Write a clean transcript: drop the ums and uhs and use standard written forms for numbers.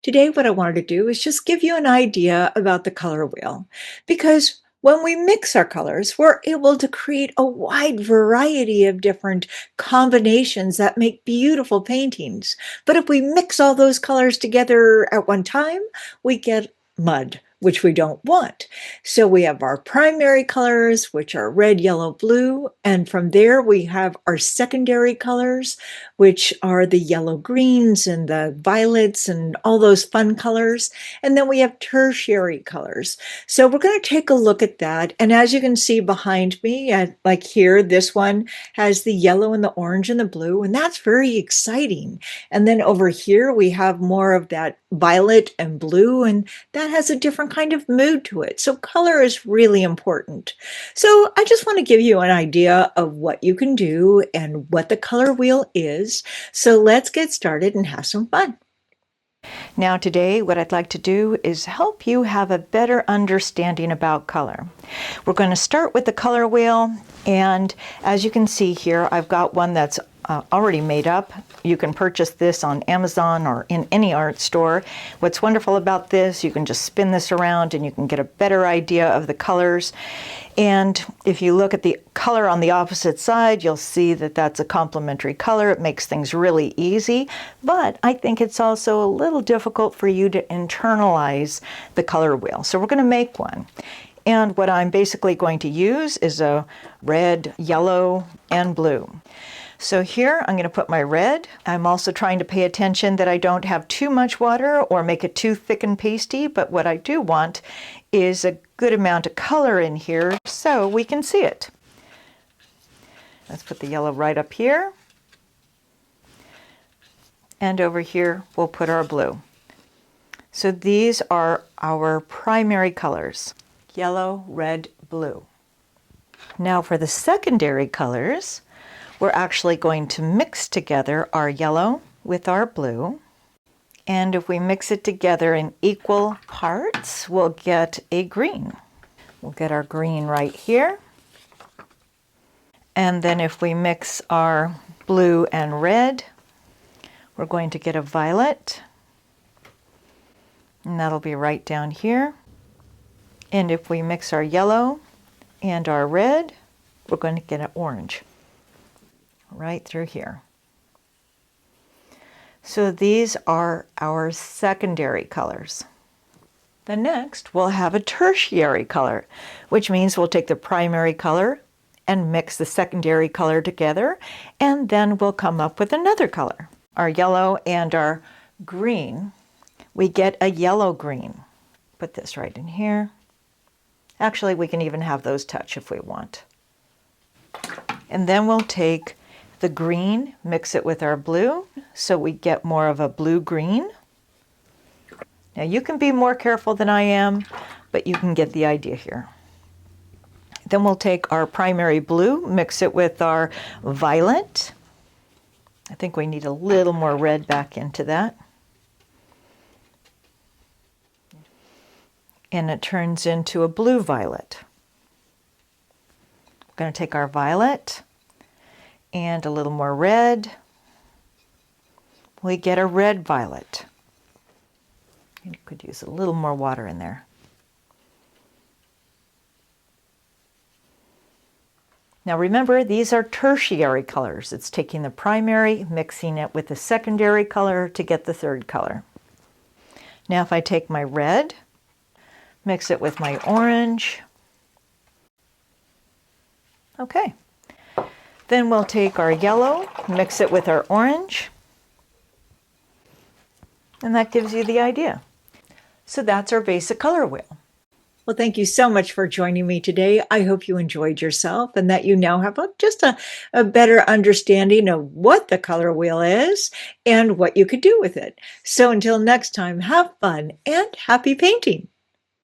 Today, what I wanted to do is just give you an idea about the color wheel because when we mix our colors, we're able to create a wide variety of different combinations that make beautiful paintings. But if we mix all those colors together at one time, we get mud, which we don't want. So we have our primary colors, which are red, yellow, blue. And from there, we have our secondary colors, which are the yellow greens and the violets and all those fun colors. And then we have tertiary colors. So we're going to take a look at that. And as you can see behind me, like here, this one has the yellow and the orange and the blue, and that's very exciting. And then over here, we have more of that violet and blue, and that has a different kind of mood to it. So color is really important. So I just want to give you an idea of what you can do and what the color wheel is. So let's get started and have some fun. Now today, what I'd like to do is help you have a better understanding about color. We're going to start with the color wheel, and as you can see here, I've got one that's already made up. You can purchase this on Amazon or in any art store. What's wonderful about this, you can just spin this around and you can get a better idea of the colors. And if you look at the color on the opposite side, you'll see that that's a complementary color. It makes things really easy, but I think it's also a little difficult for you to internalize the color wheel. So we're going to make one. And what I'm basically going to use is a red, yellow, and blue. So here I'm going to put my red. I'm also trying to pay attention that I don't have too much water or make it too thick and pasty, but what I do want is a good amount of color in here so we can see it. Let's put the yellow right up here. And over here we'll put our blue. So these are our primary colors: yellow, red, blue. Now for the secondary colors, we're actually going to mix together our yellow with our blue. And if we mix it together in equal parts, we'll get a green. We'll get our green right here. And then if we mix our blue and red, we're going to get a violet. And that'll be right down here. And if we mix our yellow and our red, we're going to get an orange right through here. So these are our secondary colors. The next, we'll have a tertiary color, which means we'll take the primary color and mix the secondary color together, and then we'll come up with another color. Our yellow and our green, we get a yellow green. Put this right in here. Actually, we can even have those touch if we want. And then we'll take the green, mix it with our blue, so we get more of a blue-green. Now you can be more careful than I am, but you can get the idea here. Then we'll take our primary blue, mix it with our violet. I think we need a little more red back into that. And it turns into a blue-violet. We're going to take our violet and a little more red. We get a red violet. You could use a little more water in there. Now remember, these are tertiary colors. It's taking the primary, mixing it with the secondary color to get the third color. Now if I take my red, mix it with my orange. Okay. Then we'll take our yellow, mix it with our orange, and that gives you the idea. So that's our basic color wheel. Well, thank you so much for joining me today. I hope you enjoyed yourself and that you now have just a better understanding of what the color wheel is and what you could do with it. So until next time, have fun and happy painting.